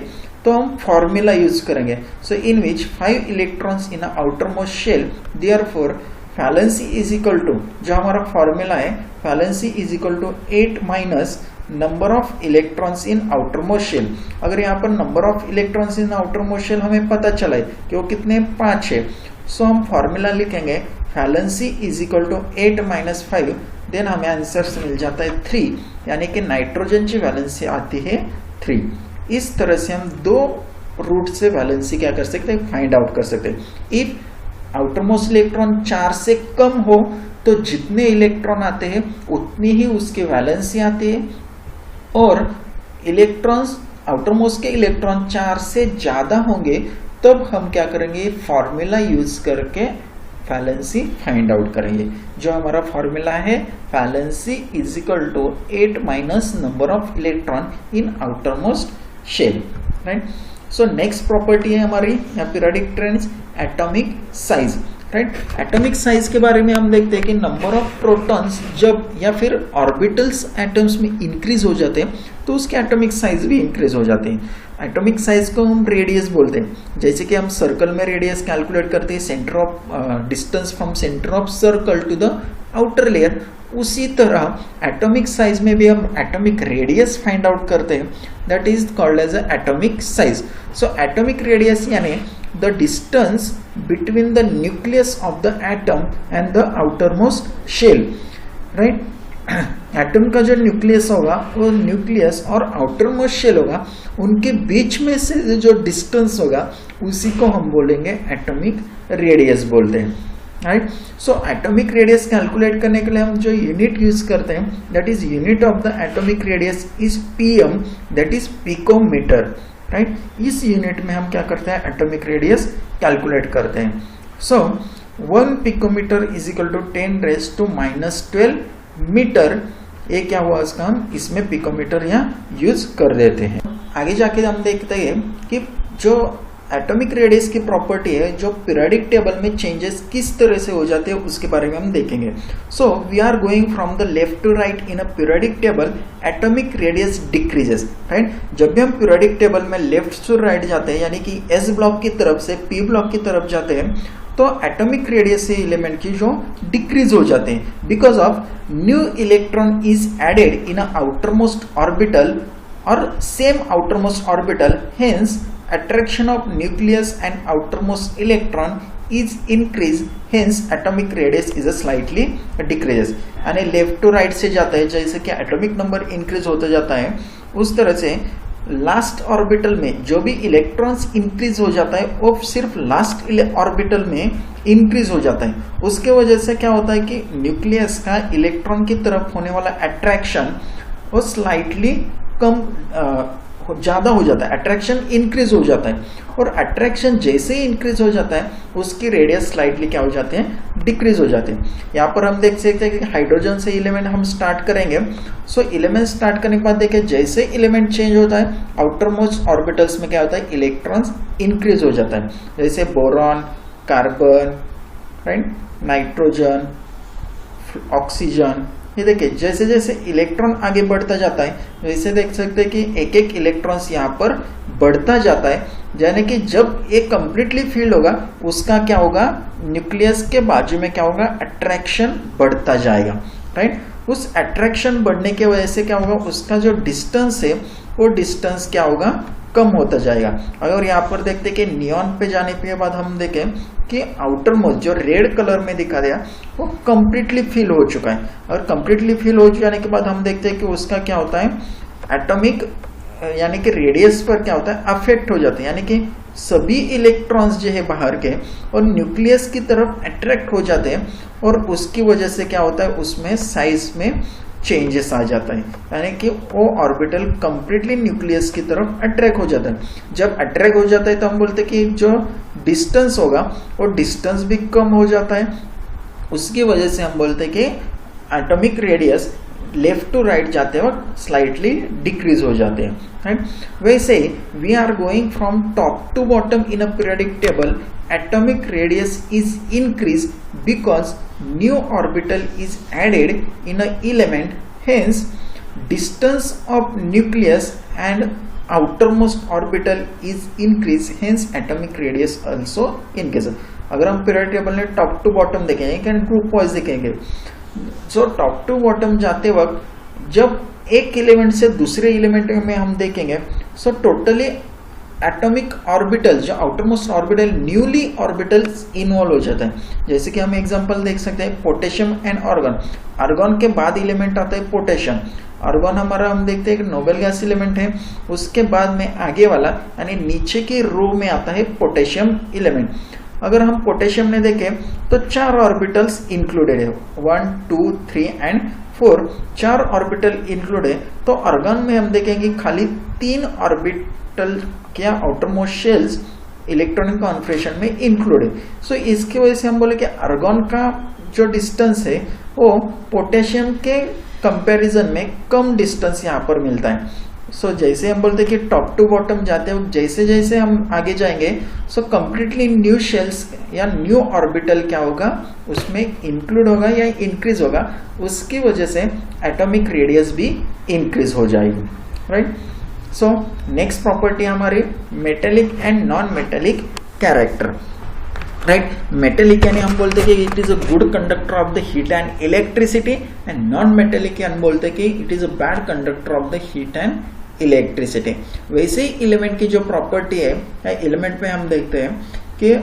तो हम फॉर्मूला यूज करेंगे, so in which 5 electrons in outermost shell, therefore valency is equal to, जो हमारा फॉर्मूला है valency is equal to 8 minus number of electrons in outermost shell. अगर यहाँ पर number of electrons in outermost shell हमें पता चला है कि वो कितने 5 है, सो हम फॉर्मूला लिखेंगे valency is equal to 8 minus 5, then हमें आंसर मिल जाता है 3, यानी कि नाइट्रोजन की वैलेंसी आती है 3। इस तरह से हम 2 रूट से वैलेंसी क्या कर सकते हैं, फाइंड आउट कर सकते हैं। इफ आउटर मोस्ट इलेक्ट्रॉन 4 से कम हो तो जितने इलेक्ट्रॉन आते हैं उतनी ही उसकी वैलेंसी आती है, और इलेक्ट्रॉन्स आउटर मोस्ट के इलेक्ट्रॉन 4 से ज्यादा होंगे तब हम क्या करेंगे, फॉर्मूला यूज करके वैलेंसी फाइंड आउट करेंगे। जो हमारा फॉर्मूला है valency is equal to 8 minus number of electron in outermost shell, right. So next property है हमारी periodic trends, atomic size, right. Atomic size के बारे में हम देखते हैं कि नंबर ऑफ प्रोटॉन्स जब या फिर ऑर्बिटल्स एटम्स में इंक्रीज हो जाते हैं तो उसके एटॉमिक साइज भी इंक्रीज हो जाते हैं। एटॉमिक साइज को हम रेडियस बोलते हैं। जैसे कि हम सर्कल में रेडियस कैलकुलेट करते हैं, centre of distance from centre of circle to the outer layer, उसी तरह एटॉमिक साइज में भी हम एटॉमिक रेडियस फाइंड आउट करते हैं, that is called as atomic size. So atomic radius यानी the distance between the nucleus of the atom and the outermost shell, right? Atom का जो न्यूक्लियस होगा वो न्यूक्लियस और आउटर मोस्ट शेल होगा, उनके बीच में से जो डिस्टेंस होगा उसी को हम बोलेंगे एटॉमिक रेडियस बोलते हैं, right. So atomic radius calculate करने के लिए हम जो यूनिट यूज करते हैं, that is unit of the atomic radius is PM, that is picometre, right. इस यूनिट में हम क्या करते हैं, एटॉमिक रेडियस कैलकुलेट करते हैं। So 1 picometre is equal to 10⁻⁻12 metre. ये क्या हुआ इसका, हम इसमें पिकोमीटर यहाँ यूज कर देते हैं। आगे जाके हम देखते हैं कि जो एटॉमिक रेडियस की प्रॉपर्टी है, जो पीरियोडिक टेबल में चेंजेस किस तरह से हो जाते हैं उसके बारे में हम देखेंगे। So we are going from the left to right in a periodic table, atomic radius decreases, right. जब भी हम पीरियोडिक टेबल में लेफ्ट टू राइट जाते हैं, यानी कि एस ब्लॉक की तरफ से पी ब्लॉक की तरफ जाते हैं, तो एटॉमिक रेडियस से एलिमेंट की जो डिक्रीज हो जाते हैं, because of new electron is added in a outermost orbital और same outermost orbital, hence attraction of nucleus and outermost electron is increased, hence atomic radius is a slightly decreases। यानी लेफ्ट टू राइट से जाता है, जैसे कि एटॉमिक नंबर इंक्रीज होता जाता है उस तरह से लास्ट ऑर्बिटल में जो भी इलेक्ट्रॉन्स इंक्रीज हो जाता है वो सिर्फ लास्ट ऑर्बिटल में इंक्रीज हो जाता है। उसके वजह से क्या होता है कि न्यूक्लियस का इलेक्ट्रॉन की तरफ होने वाला अट्रैक्शन वो स्लाइटली कम ज्यादा हो जाता है, अट्रैक्शन इंक्रीज हो जाता है, और अट्रैक्शन जैसे ही इंक्रीज हो जाता है उसकी रेडियस स्लाइटली क्या हो जाते हैं, डिक्रीज हो जाते हैं। यहाँ पर हम देख सकते हैं कि हाइड्रोजन से एलिमेंट हम स्टार्ट करेंगे। सो एलिमेंट स्टार्ट करने के बाद देखिए जैसे एलिमेंट चेंज होता है आउटर मोस्ट ऑर्बिटल्स में क्या होता है, इलेक्ट्रॉन्स इंक्रीज हो जाता है, जैसे boron, carbon, right, nitrogen, oxygen. ये देखिए जैसे जैसे इलेक्ट्रॉन आगे बढ़ता जाता है वैसे देख सकते हैं कि एक एक इलेक्ट्रॉन्स यहाँ पर बढ़ता जाता है, यानी कि जब ये कंप्लीटली फील्ड होगा उसका क्या होगा, न्यूक्लियस के बाजू में क्या होगा, अट्रैक्शन बढ़ता जाएगा, राइट। उस अट्रैक्शन बढ़ने की वजह से क्या होगा, उसका जो डिस्टेंस है वो डिस्टेंस क्या होगा, कम होता जाएगा। और यहाँ पर देखते हैं कि नियॉन पे जाने के बाद हम देखें कि आउटर मोस्ट जो रेड कलर में दिखा दिया वो कंप्लीटली फिल हो चुका है, और कंप्लीटली फिल हो जाने के बाद हम देखते हैं कि उसका क्या होता है, एटॉमिक यानी कि रेडियस पर क्या होता है, अफेक्ट हो जाते हैं, यानी कि सभी इलेक्ट्रॉन्स जो है बाहर के और न्यूक्लियस की तरफ अट्रैक्ट हो जाते हैं, और उसकी वजह से क्या होता है, उसमें साइज में चेंजेस आ जाता है, यानी कि वो ऑर्बिटल कंप्लीटली न्यूक्लियस की तरफ अट्रैक्ट हो जाता है। जब अट्रैक्ट हो जाता है तो हम बोलते हैं कि जो डिस्टेंस होगा वो डिस्टेंस भी कम हो जाता है, उसकी वजह से हम बोलते हैं कि atomic radius left to right जाते वक्त स्लाइटली डिक्रीज हो जाते हैं, राइट। वैसे we are going from top to bottom in a periodic table, atomic radius is increased because new orbital is added in a element, hence distance of nucleus and outermost orbital is increased, hence atomic radius also increases। अगर हम पीरियोडिक टेबल में टॉप टू बॉटम देखेंगे क्या ग्रुप वाइज देखेंगे, सो टॉप टू बॉटम जाते वक्त जब एक एलिमेंट से दूसरे एलिमेंट में हम देखेंगे, सो टोटली एटॉमिक ऑर्बिटल जो outermost orbital newly orbitals involve हो जाता है। जैसे कि हम एग्जांपल देख सकते हैं पोटेशियम एंड आर्गन, आर्गन के बाद एलिमेंट आता है पोटेशियम, आर्गन हमारा हम देखते हैं कि नोबेल गैस एलिमेंट है, उसके बाद में आगे वाला यानी नीचे की रो में आता है पोटेशियम एलिमेंट। अगर हम पोटेशियम में देखें तो 4 ऑर्बिटल्स इंक्लूडेड है, 1 2 3 एंड 4, 4 ऑर्बिटल इंक्लूड है। तो आर्गन में हम देखेंगे खाली 3 ऑर्बिटल क्या outer most shells electronic configuration में इंक्लूड है। सो इसकी वजह से हम बोले कि आर्गन का जो डिस्टेंस है वो पोटेशियम के कंपैरिजन में कम डिस्टेंस यहाँ पर मिलता है। सो जैसे हम बोलते हैं कि टॉप टू बॉटम जाते हैं, जैसे जैसे हम आगे जाएंगे सो कंप्लीटली न्यू शेल्स या न्यू ऑर्बिटल क्या होगा उसमें इंक्लूड होगा या इंक्रीज होगा, उसकी वजह से एटॉमिक रेडियस भी इंक्रीज हो जाएगी, राइट। सो नेक्स्ट प्रॉपर्टी हमारी metallic and non metallic character, right. Metallic यानी हम बोलते हैं कि it is a good conductor of the heat and electricity, and non metallic यानी बोलते हैं कि it is a bad conductor of the heat and electricity. वैसे ही एलिमेंट की जो प्रॉपर्टी है, एलिमेंट में हम देखते हैं कि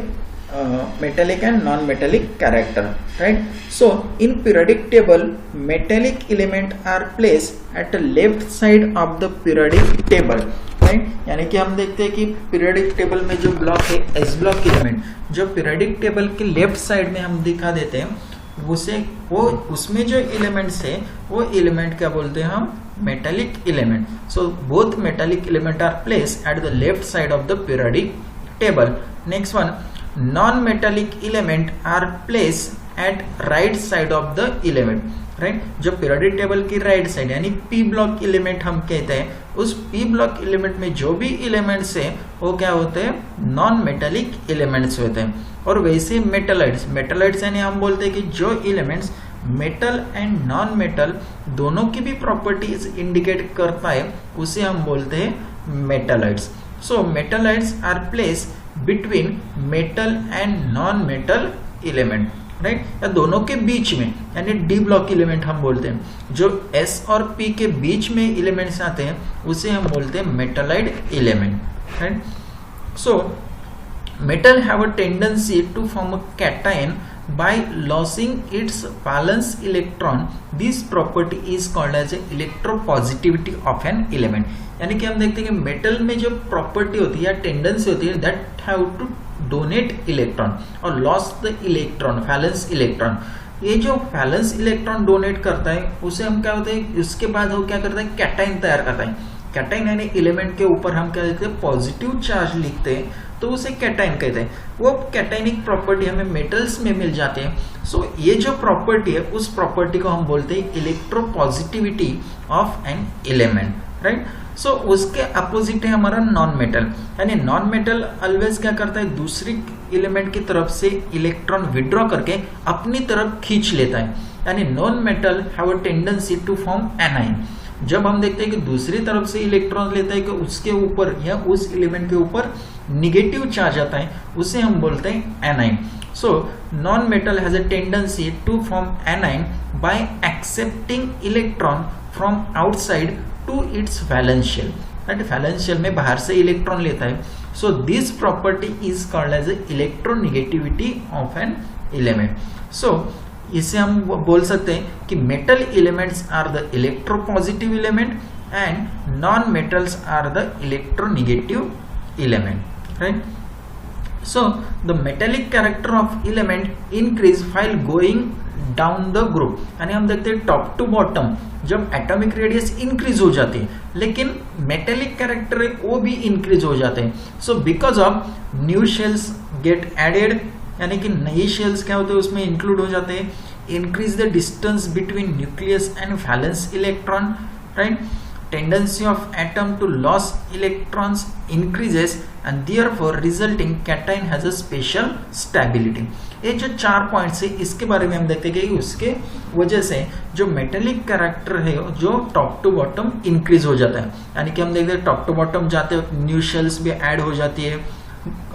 metallic and non-metallic character, right? So in periodic table metallic element are placed at the left side of the periodic table, right? यानी कि हम देखते हैं कि periodic table में जो ब्लॉक है S ब्लॉक एलिमेंट जो periodic table के लेफ्ट साइड में हम दिखा देते हैं उसे वो उसमें जो एलिमेंट्स है वो एलिमेंट क्या बोलते हैं हम metallic element. So both metallic element are placed at the left side of the periodic table. Next one non-metallic element are placed at right side of the element, right? जो periodic table की right side यानी P block element हम कहते हैं, उस P block element में जो भी elements है वो क्या होते हैं non-metallic elements होते हैं। और वैसे metalloids यानी हम बोलते हैं कि जो elements metal and non metal दोनों की भी प्रॉपर्टीज इंडिकेट करता है उसे हम बोलते हैं metalloids. So metalloids are placed between metal and non metal element, right, या दोनों के बीच में यानी डी ब्लॉक एलिमेंट हम बोलते हैं। जो एस और पी के बीच में एलिमेंट्स आते हैं उसे हम बोलते हैं metalloid element, right. So metal have a tendency to form a cation by losing its valence electron. This property is called as electropositivity of an element. यानी कि हम देखते हैं कि मेटल में जो प्रॉपर्टी होती है या टेंडेंसी होती है that have to donate electron और loss the electron valence electron. ये जो वैलेंस इलेक्ट्रॉन डोनेट करता है उसे हम क्या होते हैं उसके बाद वो क्या करता है कैटायन तैयार करता है। कैटायन यानी एलिमेंट के ऊपर हम क्या लिखते हैं पॉजिटिव चार्ज लिखते हैं तो उसे कैटायन कहते हैं। वो कैटायनिक प्रॉपर्टी हमें मेटल्स में मिल जाते हैं। सो ये जो प्रॉपर्टी है उस प्रॉपर्टी को हम बोलते हैं electropositivity of an element, right. So उसके अपोजिट है हमारा नॉन मेटल, यानी नॉन मेटल ऑलवेज क्या करता है दूसरी एलिमेंट की तरफ से इलेक्ट्रॉन विड्रॉ करके अपनी तरफ खींच लेता है, यानी non metal have a tendency to form anion. जब हम देखते हैं कि दूसरी तरफ से इलेक्ट्रॉन लेता है कि उसके ऊपर या उस एलिमेंट के ऊपर निगेटिव चार्ज आता है उसे हम बोलते हैं anion. So non metal has a tendency to form anion by accepting electron from outside to its valence shell, right, valence shell में बाहर से इलेक्ट्रॉन लेता है। So this property is called as electronegativity of an element. So इसे हम बोल सकते हैं कि metal elements are the electropositive element and non metals are the electronegative element, right. So the metallic character of element increase while going down the group, यानी हम देखते हैं टॉप टू बॉटम जब एटॉमिक रेडियस इंक्रीज हो जाती है लेकिन मेटेलिक कैरेक्टर है वो भी इंक्रीज हो जाते हैं। So because of new shells get added, यानी कि नई शेल्स क्या होते हैं उसमें इंक्लूड हो जाते हैं, increase the distance between nucleus and valence electron, right? Tendency of atom to lose electrons increases and therefore resulting cation has a special stability. ये जो 4 पॉइंट्स है इसके बारे में हम देखते हैं कि उसके वजह से जो मेटेलिक कैरेक्टर है जो टॉप टू बॉटम इंक्रीज हो जाता है, यानी कि हम देखते हैं टॉप टू बॉटम जाते वक्त न्यू शेल्स भी ऐड हो जाती है,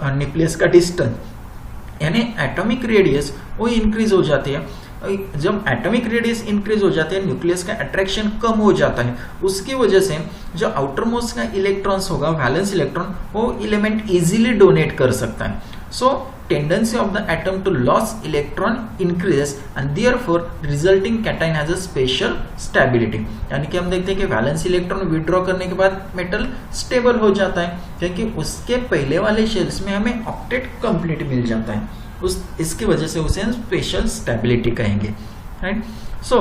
न्यूक्लियस का डिस्टेंस यानी एटॉमिक रेडियस वो इंक्रीज हो जाती है। जब एटॉमिक रेडियस इंक्रीज हो जाते हैं न्यूक्लियस का अट्रैक्शन कम हो जाता है, उसकी वजह से जो आउटर मोस्ट का इलेक्ट्रॉन्स होगा वैलेंस इलेक्ट्रॉन वो एलिमेंट इजीली डोनेट कर सकता है। So tendency of the atom to loss electron increases and therefore resulting cation has a special stability, यानी कि हम देखते हैं कि वैलेंस इलेक्ट्रॉन विड्रॉ करने के बाद मेटल स्टेबल हो जाता है क्योंकि उसके पहले वाले शेल्स में हमें ऑक्टेट कंप्लीट मिल जाता है, इसकी वजह से उसे हम स्पेशल स्टेबिलिटी कहेंगे, right. So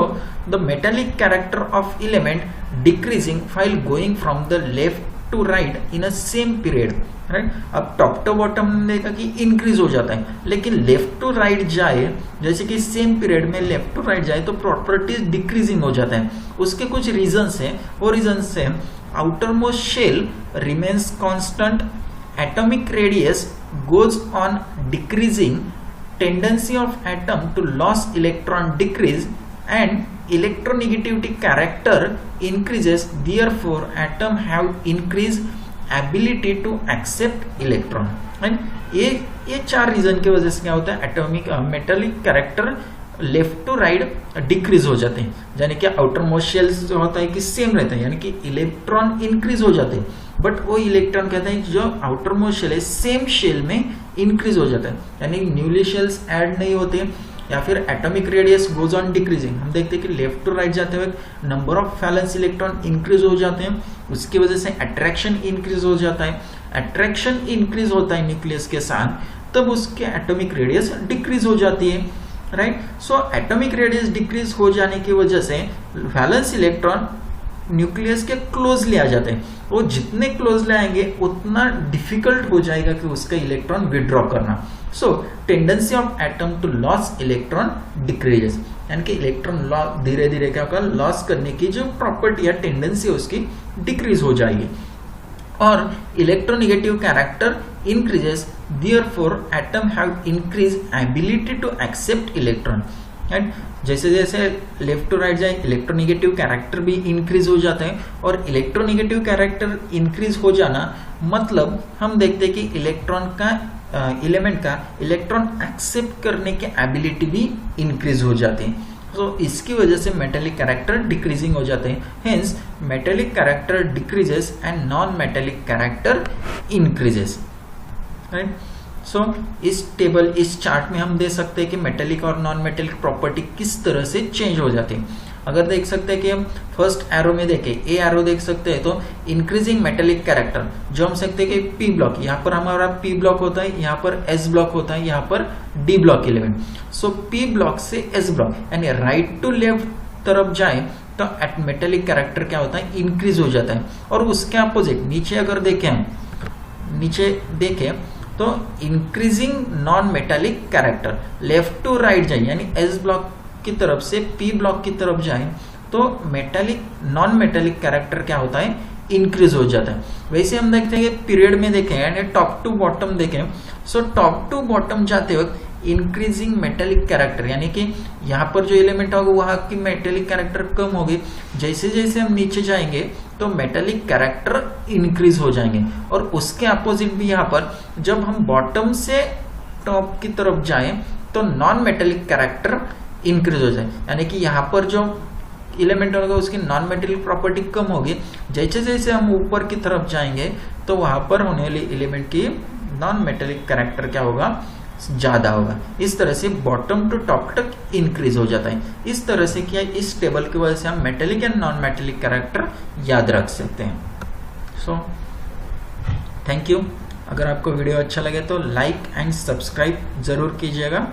the metallic character of element decreasing while going from the left to right in a same period, right. अब टॉप टू बॉटम देखा कि इंक्रीज हो जाता है, लेकिन लेफ्ट टू राइट जाए जैसे कि सेम पीरियड में लेफ्ट टू राइट जाए तो प्रॉपर्टीज डिक्रीजिंग हो जाता है। उसके कुछ रीजंस हैं, वो रीजंस है outermost shell remains constant, atomic radius goes on decreasing, tendency of atom to lose electron decrease and electronegativity character increases, therefore atom have increased ability to accept electron, and ये 4 रीजन की वजह से क्या होता है atomic metallic character left to right decrease हो जाते हैं, यानी कि आउटर मोस्ट शेल्स जो होता है कि सेम रहता है, यानी कि इलेक्ट्रॉन इंक्रीज हो जाते हैं, बट वो इलेक्ट्रॉन कहते हैं जो आउटर मोस्ट शेल है सेम शेल में इंक्रीज हो जाता है, यानी न्यूली शेल्स ऐड नहीं होते या फिर atomic radius goes on decreasing. हम देखते हैं कि लेफ्ट टू राइट जाते हुए number of valence electron increase हो जाते हैं, उसकी वजह से अट्रैक्शन इंक्रीज हो जाता है, अट्रैक्शन इंक्रीज होता है न्यूक्लियस के साथ तब उसके एटॉमिक रेडियस डिक्रीज हो जाती है, right. So atomic radius decrease हो जाने की वजह से वैलेंस इलेक्ट्रॉन न्यूक्लियस के क्लोजली आ जाते हैं, वो जितने क्लोजली आएंगे उतना डिफिकल्ट हो जाएगा कि उसका इलेक्ट्रॉन विड्रॉ करना। So tendency of atom to loss electron decreases, यानी कि इलेक्ट्रॉन धीरे धीरे क्या होगा लॉस करने की जो प्रॉपर्टी या टेंडेंसी उसकी डिक्रीज हो जाएगी और electronegative character increases, therefore atom have increased ability to accept electron, and जैसे जैसे लेफ्ट टू राइट जाए इलेक्ट्रोनेगेटिव कैरेक्टर भी इंक्रीज हो जाता है और इलेक्ट्रोनेगेटिव कैरेक्टर इंक्रीज हो जाना मतलब हम देखते हैं कि इलेक्ट्रॉन का एलिमेंट का इलेक्ट्रॉन एक्सेप्ट करने की एबिलिटी भी इंक्रीज हो जाती है। तो इसकी वजह से मेटेलिक कैरेक्टर डिक्रीजिंग हो जाते हैं, hence metallic character decreases and non metallic character increases, right. So इस टेबल इस चार्ट में हम दे सकते हैं कि मेटेलिक और नॉन मेटेलिक प्रॉपर्टी किस तरह से चेंज हो जाती है। अगर देख सकते हैं कि हम फर्स्ट एरो में देखें, ए एरो देख सकते हैं तो इंक्रीजिंग मेटेलिक कैरेक्टर जो हम सकते हैं कि पी ब्लॉक, यहाँ पर हमारा पी ब्लॉक होता है, यहाँ पर एस ब्लॉक होता है, यहाँ पर डी ब्लॉक एलिमेंट। सो पी ब्लॉक से एस ब्लॉक यानी राइट टू लेफ्ट तरफ जाए तो एट मेटेलिक कैरेक्टर क्या होता है इंक्रीज हो जाता है, और उसके अपोजिट नीचे अगर देखें नीचे देखें तो increasing non metallic character left to right जाए यानी एस ब्लॉक की तरफ से पी ब्लॉक की तरफ जाए तो मेटालिक नॉन मेटालिक कैरेक्टर क्या होता है इंक्रीज हो जाता है। वैसे हम देखते हैं पीरियड में देखें यानी टॉप टू बॉटम देखें, सो टॉप टू बॉटम जाते वक्त इंक्रीजिंग मेटेलिक कैरेक्टर यानी कि यहाँ पर जो एलिमेंट होगा वहां की मेटेलिक कैरेक्टर कम होगी, जैसे जैसे हम नीचे जाएंगे तो मेटेलिक कैरेक्टर इंक्रीज हो जाएंगे, और उसके अपोजिट भी यहाँ पर जब हम बॉटम से टॉप की तरफ जाएं तो नॉन मेटेलिक कैरेक्टर इंक्रीज हो जाए, यानी कि यहाँ पर जो एलिमेंट होगा उसकी नॉन मेटेलिक प्रॉपर्टी कम होगी, जैसे जैसे हम ऊपर की तरफ जाएंगे तो वहां पर होने वाली एलिमेंट की नॉन मेटेलिक कैरेक्टर क्या होगा ज्यादा होगा। इस तरह से बॉटम टू टॉप तक इंक्रीज हो जाता है। इस तरह से क्या इस टेबल की वजह से हम metallic and non metallic character याद रख सकते हैं। So thank you. अगर आपको वीडियो अच्छा लगे तो लाइक एंड सब्सक्राइब जरूर कीजिएगा।